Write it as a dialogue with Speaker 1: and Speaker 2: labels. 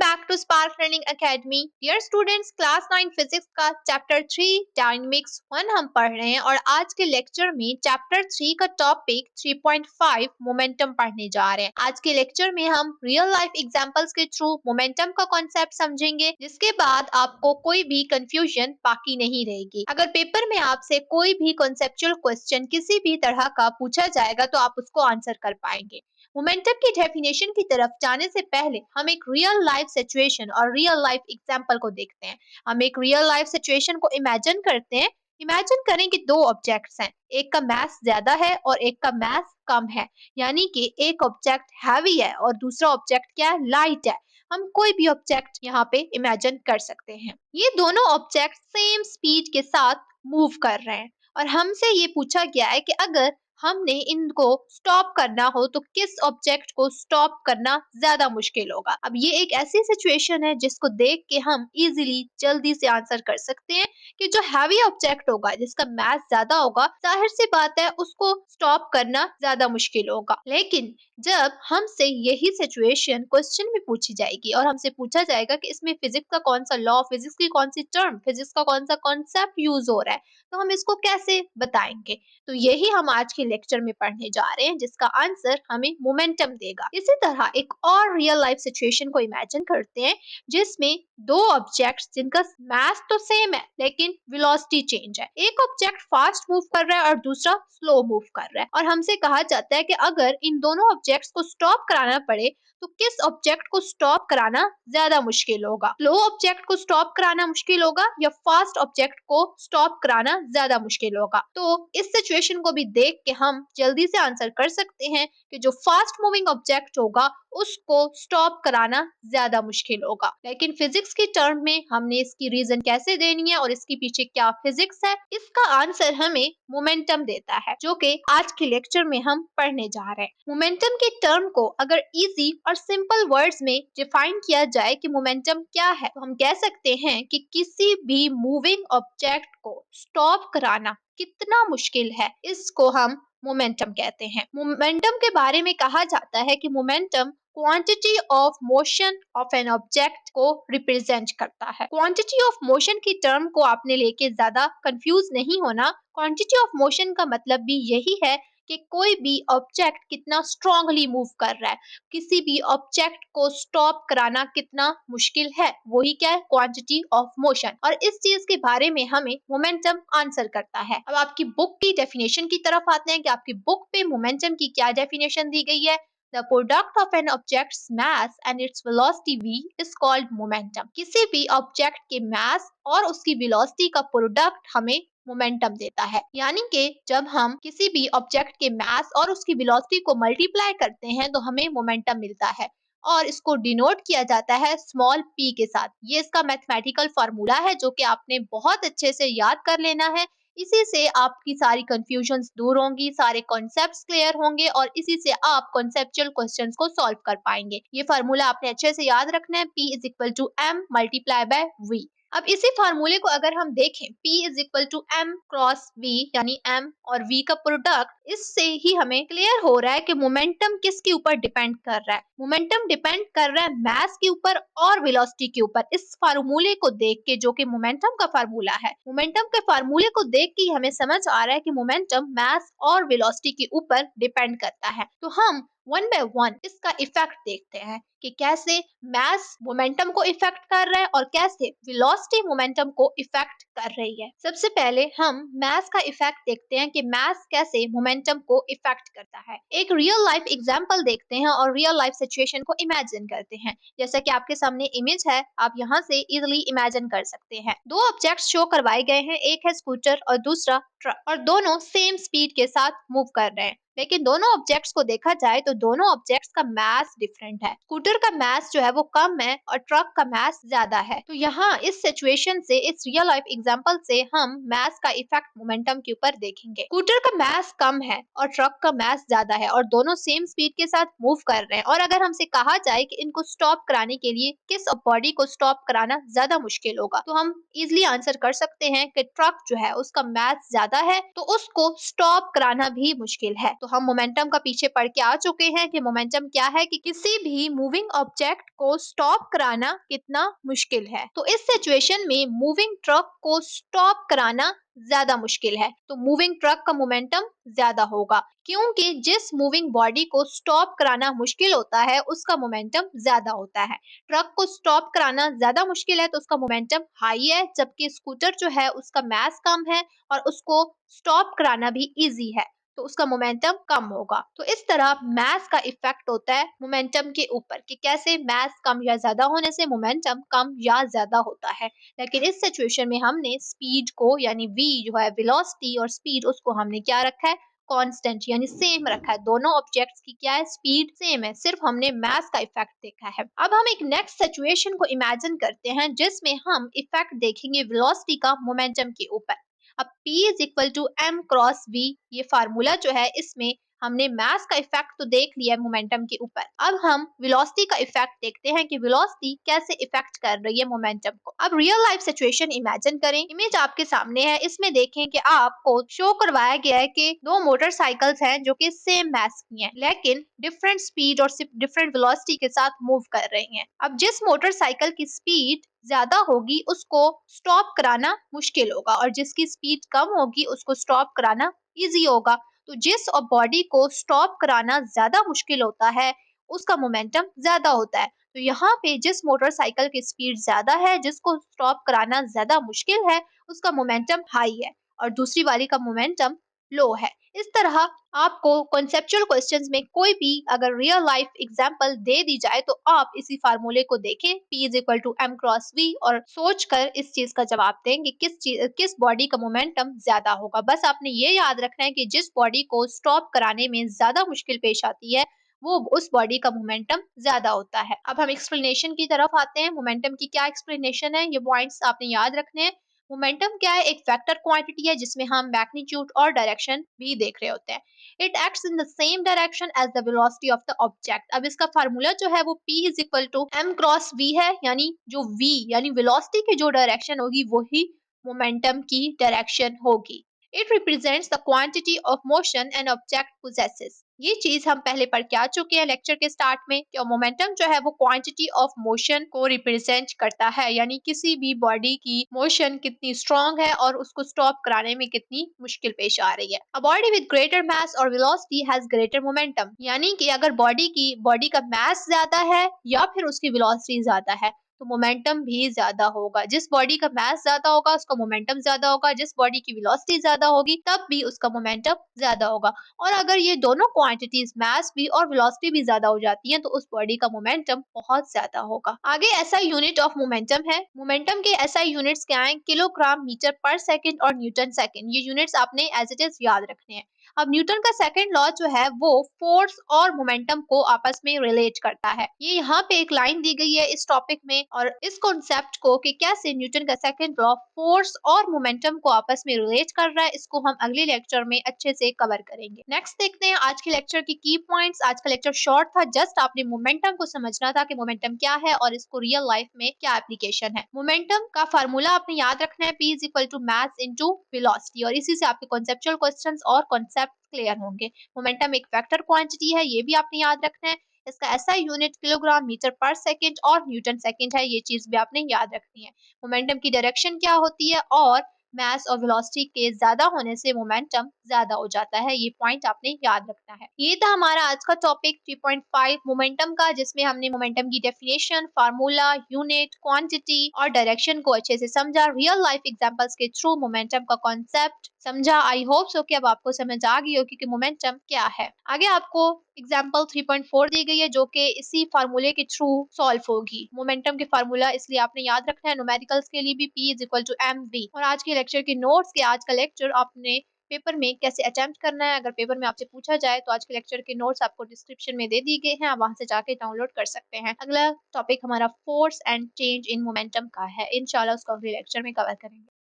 Speaker 1: Back to Spark Learning Academy. Dear students, class 9 physics का chapter 3 dynamics 1 हम पढ़ रहे हैं और आज के लेक्चर में चैप्टर 3 का टॉपिक 3.5 मोमेंटम पढ़ने जा रहे हैं। आज के लेक्चर में हम रियल लाइफ एग्जांपल्स के थ्रू मोमेंटम का कॉन्सेप्ट समझेंगे, जिसके बाद आपको कोई भी कंफ्यूजन बाकी नहीं रहेगी। अगर पेपर में आपसे कोई भी कॉन्सेप्चुअल क्वेश्चन किसी भी तरह का पूछा जाएगा तो आप उसको आंसर कर पाएंगे। मोमेंटम की डेफिनेशन की तरफ जाने से पहले हम एक रियल लाइफ सिचुएशन और रियल लाइफ एग्जांपल को देखते हैं। हम एक रियल लाइफ सिचुएशन को इमेजिन करते हैं। इमेजिन करें कि दो ऑब्जेक्ट्स हैं, एक का मास ज्यादा है और एक का मास कम है, यानी कि एक ऑब्जेक्ट हैवी है और दूसरा ऑब्जेक्ट क्या है, लाइट है। हम कोई भी ऑब्जेक्ट यहाँ पे इमेजिन कर सकते हैं। ये दोनों ऑब्जेक्ट सेम स्पीड के साथ मूव कर रहे हैं और हमसे ये पूछा गया है कि अगर हमने इनको स्टॉप करना हो तो किस ऑब्जेक्ट को स्टॉप करना ज्यादा मुश्किल होगा। अब ये एक ऐसी सिचुएशन है जिसको देख के हम इजीली जल्दी से आंसर कर सकते हैं कि जो हैवी ऑब्जेक्ट होगा, जिसका मास ज्यादा होगा, जाहिर सी बात है उसको स्टॉप करना ज्यादा मुश्किल होगा। लेकिन जब हमसे यही सिचुएशन क्वेश्चन में पूछी जाएगी और हमसे पूछा जाएगा कि इसमें फिजिक्स का कौन सा लॉ, फिजिक्स की कौन सी टर्म, फिजिक्स का कौन सा कॉन्सेप्ट यूज हो रहा है, तो हम इसको कैसे बताएंगे। तो यही हम आज के लेक्चर में पढ़ने जा रहे हैं, जिसका आंसर हमें मोमेंटम देगा। इसी तरह एक और रियल लाइफ सिचुएशन को इमेजिन करते हैं जिसमें दो ऑब्जेक्ट्स जिनका मास तो सेम है लेकिन वेलोसिटी चेंज है। एक ऑब्जेक्ट फास्ट मूव कर रहा है और दूसरा स्लो मूव कर रहा है और हमसे कहा जाता है कि अगर इन दोनों ऑब्जेक्ट्स को स्टॉप कराना पड़े तो किस ऑब्जेक्ट को स्टॉप कराना ज्यादा मुश्किल होगा। स्लो ऑब्जेक्ट को स्टॉप कराना मुश्किल होगा या फास्ट ऑब्जेक्ट को स्टॉप कराना ज्यादा मुश्किल होगा। तो इस सिचुएशन को भी देख के हम जल्दी से आंसर कर सकते हैं कि जो फास्ट मूविंग ऑब्जेक्ट होगा उसको स्टॉप कराना ज्यादा मुश्किल होगा। लेकिन फिजिक्स की टर्म में हमने इसकी रीजन कैसे देनी है और इसके पीछे क्या फिजिक्स है, इसका आंसर हमें मोमेंटम देता है, जो कि आज के लेक्चर में हम पढ़ने जा रहे हैं। मोमेंटम की टर्म को अगर इजी और सिंपल वर्ड्स में डिफाइन किया जाए कि मोमेंटम क्या है, तो हम कह सकते हैं कि किसी भी मूविंग ऑब्जेक्ट को स्टॉप कराना कितना मुश्किल है, इसको हम मोमेंटम कहते हैं। मोमेंटम के बारे में कहा जाता है कि momentum quantity of motion of an object को रिप्रेजेंट करता है। क्वांटिटी ऑफ मोशन की टर्म को आपने लेके ज्यादा कंफ्यूज नहीं होना। क्वांटिटी ऑफ मोशन का मतलब भी यही है कि कोई भी ऑब्जेक्ट कितना स्ट्रांगली मूव कर रहा है, किसी भी ऑब्जेक्ट को स्टॉप कराना कितना मुश्किल है, वही क्या है, क्वांटिटी ऑफ मोशन। और इस चीज के बारे में हमें मोमेंटम आंसर करता है। अब आपकी बुक की डेफिनेशन की तरफ आते हैं कि आपकी बुक पे मोमेंटम की क्या डेफिनेशन दी गई है। The product of an object's mass and its velocity v is called momentum. किसी भी ऑब्जेक्ट के मास और उसकी वेलोसिटी का प्रोडक्ट हमें मोमेंटम देता है। यानी कि जब हम किसी भी ऑब्जेक्ट के मास और उसकी वेलोसिटी को मल्टीप्लाई करते हैं तो हमें मोमेंटम मिलता है और इसको डिनोट किया जाता है स्मॉल p के साथ। ये इसका मैथमेटिकल फार्मूला है जो कि आपने बहुत अच्छे से याद कर लेना है। इसी से आपकी सारी कंफ्यूजन्स दूर होंगी, सारे कॉन्सेप्ट्स क्लियर होंगे और इसी से आप कॉन्सेप्चुअल क्वेश्चंस को सॉल्व कर पाएंगे। ये फार्मूला आपने अच्छे से याद रखना है, P is equal to m multiply by v। अब इसी फार्मूले को अगर हम देखें, P is equal to m cross v, यानी m और v का प्रोडक्ट, इससे ही हमें क्लियर हो रहा है कि मोमेंटम किसके ऊपर डिपेंड कर रहा है। मोमेंटम डिपेंड कर रहा है मास के ऊपर और वेलोसिटी के ऊपर। इस फार्मूले को देख के, जो कि मोमेंटम का फार्मूला है, मोमेंटम के फार्मूले को देख के हमें समझ आ रहा है कि मोमेंटम मास और वेलोसिटी के ऊपर डिपेंड करता है। तो हम वन बाय वन इसका इफेक्ट देखते हैं कि कैसे मास मोमेंटम को इफेक्ट कर रहा है और कैसे वेलोसिटी मोमेंटम को इफेक्ट कर रही है। सबसे पहले हम मास का इफेक्ट देखते हैं कि मास कैसे मोमेंटम को इफेक्ट करता है। एक रियल लाइफ एग्जांपल देखते हैं और रियल लाइफ सिचुएशन को इमेजिन करते हैं। जैसा कि आपके सामने इमेज है, आप यहाँ से इजिली इमेजिन कर सकते हैं। दो ऑब्जेक्ट्स शो करवाए गए हैं, एक है स्कूटर और दूसरा ट्रक, और दोनों सेम स्पीड के साथ मूव कर रहे हैं। लेकिन दोनों ऑब्जेक्ट्स को देखा जाए तो दोनों ऑब्जेक्ट्स का मास डिफरेंट है। स्कूटर का मास जो है वो कम है और ट्रक का मास ज्यादा है। तो यहाँ इस सिचुएशन से, इस रियल लाइफ एग्जांपल से हम मास का इफेक्ट मोमेंटम के ऊपर देखेंगे। स्कूटर का मास कम है और ट्रक का मास ज्यादा है और दोनों सेम स्पीड के साथ मूव कर रहे हैं। और अगर हमसे कहा जाए कि इनको स्टॉप कराने के लिए किस बॉडी को स्टॉप कराना ज्यादा मुश्किल होगा, तो हम इजिली आंसर कर सकते हैं कि ट्रक जो है उसका मास ज्यादा है तो उसको स्टॉप कराना भी मुश्किल है। तो हम मोमेंटम का पीछे पढ़ के आ चुके हैं कि मोमेंटम क्या है, कि किसी भी मूविंग ऑब्जेक्ट को स्टॉप कराना कितना मुश्किल है। तो इस सिचुएशन में मूविंग ट्रक को स्टॉप कराना ज्यादा मुश्किल है, तो मूविंग ट्रक का मोमेंटम ज्यादा होगा, क्योंकि जिस मूविंग बॉडी को स्टॉप कराना मुश्किल होता है उसका मोमेंटम ज्यादा होता है। ट्रक को स्टॉप कराना ज्यादा मुश्किल है तो उसका मोमेंटम हाई है, जबकि स्कूटर जो है उसका मास कम है और उसको स्टॉप कराना भी इजी है, तो उसका मोमेंटम कम होगा। तो इस तरह मास का इफेक्ट होता है मोमेंटम के ऊपर, कि कैसे मास कम या ज्यादा होने से मोमेंटम कम या ज्यादा होता है। लेकिन इस सिचुएशन में हमने स्पीड को, यानी v जो है वेलोसिटी और स्पीड, उसको हमने क्या रखा है, कांस्टेंट यानी सेम रखा है। दोनों ऑब्जेक्ट्स की क्या है, स्पीड सेम है, सिर्फ हमने मास का इफेक्ट देखा है। अब हम एक नेक्स्ट सिचुएशन को इमेजिन करते हैं जिसमें हम इफेक्ट देखेंगे वेलोसिटी का मोमेंटम के ऊपर। अब P is equal to m cross v, ये फार्मूला जो है इसमें हमने मास का इफेक्ट तो देख लिया है मोमेंटम के ऊपर। अब हम वेलोसिटी का इफेक्ट देखते हैं कि वेलोसिटी कैसे इफेक्ट कर रही है मोमेंटम को। अब रियल लाइफ सिचुएशन इमेजिन करें, इमेज आपके सामने है, इसमें देखें कि आपको शो करवाया गया है कि दो मोटरसाइकिल्स हैं जो कि सेम मास की हैं लेकिन डिफरेंट स्पीड और डिफरेंट वेलोसिटी के साथ मूव कर रही हैं। अब जिस मोटरसाइकिल की स्पीड ज्यादा होगी उसको स्टॉप कराना मुश्किल होगा और जिसकी स्पीड कम होगी उसको स्टॉप कराना इजी होगा। तो जिस बॉडी को स्टॉप कराना ज्यादा मुश्किल होता है उसका मोमेंटम ज्यादा होता है। तो यहाँ पे जिस मोटरसाइकिल की स्पीड ज्यादा है, जिसको स्टॉप कराना ज्यादा मुश्किल है, उसका मोमेंटम हाई है और दूसरी वाली का मोमेंटम लो है। इस तरह आपको कॉन्सेप्चुअल क्वेश्चंस में कोई भी अगर रियल लाइफ एग्जांपल दे दी जाए तो आप इसी फार्मूले को देखें, P is equal to m cross v, और सोच कर इस चीज का जवाब दें कि किस बॉडी का मोमेंटम ज्यादा होगा। बस आपने ये याद रखना है कि जिस बॉडी को स्टॉप कराने में ज्यादा मुश्किल पेश आती है वो उस बॉडी का मोमेंटम ज्यादा होता है। अब हम एक्सप्लेनेशन की तरफ आते हैं। मोमेंटम की क्या एक्सप्लेनेशन है, ये पॉइंट्स आपने याद रखने हैं। मोमेंटम क्या है, एक वेक्टर क्वांटिटी है जिसमें हम मैग्नीट्यूड और डायरेक्शन भी देख रहे होते हैं। It acts in the same direction as the velocity of the object. अब इसका फार्मूला जो है वो P is equal to m cross v है, यानी जो v यानी वेलोसिटी की जो डायरेक्शन होगी वही मोमेंटम की डायरेक्शन होगी। It represents the quantity of motion an object possesses. ये चीज हम पहले पढ़ के आ चुके हैं लेक्चर के स्टार्ट में कि मोमेंटम जो है वो क्वांटिटी ऑफ मोशन को रिप्रेजेंट करता है, यानी किसी भी बॉडी की मोशन कितनी स्ट्रांग है और उसको स्टॉप कराने में कितनी मुश्किल पेश आ रही है। अ बॉडी विद ग्रेटर मास और वेलोसिटी हैज ग्रेटर मोमेंटम, यानी कि अगर बॉडी का मास ज्यादा है या फिर उसकी वेलोसिटी ज्यादा है तो मोमेंटम भी ज्यादा होगा। जिस बॉडी का मास ज्यादा होगा उसका मोमेंटम ज्यादा होगा, जिस बॉडी की वेलोसिटी ज्यादा होगी तब भी उसका मोमेंटम ज्यादा होगा। और अगर ये दोनों क्वांटिटीज मास भी और वेलोसिटी भी ज्यादा हो जाती हैं तो उस बॉडी का मोमेंटम बहुत ज्यादा होगा। आगे एसआई यूनिट ऑफ मोमेंटम है। मोमेंटम के एसआई यूनिट्स क्या हैं, किलोग्राम मीटर पर सेकंड और न्यूटन सेकंड। ये यूनिट्स आपने एज इट इज याद रखने हैं। अब न्यूटन का सेकंड लॉ जो है वो फोर्स और मोमेंटम को आपस में रिलेट करता है। ये यहाँ पे एक लाइन दी गई है इस टॉपिक में, और इस कॉन्सेप्ट को कि कैसे न्यूटन का सेकंड लॉ फोर्स और मोमेंटम को आपस में रिलेट कर रहा है, इसको हम अगले लेक्चर में अच्छे से कवर करेंगे। नेक्स्ट देखते हैं आज के लेक्चर की की पॉइंट्स। आज का लेक्चर शॉर्ट था, जस्ट आपने मोमेंटम को समझना था कि मोमेंटम क्या है और इसको रियल लाइफ में क्या एप्लीकेशन है। मोमेंटम का फार्मूला आपने याद रखना है, P is equal to mass into velocity, और इसी से आपके कॉन्सेप्चुअल क्वेश्चंस और कॉन्सेप्ट क्लियर होंगे। मोमेंटम एक वेक्टर क्वांटिटी है, ये भी आपने याद रखना है। इसका SI unit kilogram metre per second और न्यूटन सेकंड है, ये चीज भी आपने याद रखनी है। मोमेंटम की डायरेक्शन क्या होती है और मास और वेलोसिटी के ज्यादा होने से मोमेंटम ज्यादा हो जाता है, ये पॉइंट आपने याद रखना है। ये था हमारा आज का टॉपिक 3.5 मोमेंटम का, जिसमें हमने मोमेंटम की डेफिनेशन, फार्मूला, यूनिट, क्वांटिटी और डायरेक्शन को अच्छे से समझा। रियल लाइफ एग्जांपल्स के थ्रू मोमेंटम का कॉन्सेप्ट समझा। आई होप सो कि अब आपको समझ आ गई होगी कि मोमेंटम क्या है। आगे आपको एग्जाम्पल 3.4 दी गई है जो कि इसी फार्मूले के थ्रू सॉल्व होगी। मोमेंटम के फार्मूला इसलिए आपने याद रखना है, न्यूमेरिकल्स के लिए भी P is equal to mv। और आज के लेक्चर के नोट्स के आज का लेक्चर आपने पेपर में कैसे अटेम्प्ट करना है, अगर पेपर में आपसे पूछा जाए तो आज के लेक्चर के नोट्स आपको डिस्क्रिप्शन में दे दी गए हैं, आप वहां से जाके डाउनलोड कर सकते हैं। अगला टॉपिक हमारा force and change in momentum का है, इंशाल्लाह उसको अगले लेक्चर में कवर करेंगे।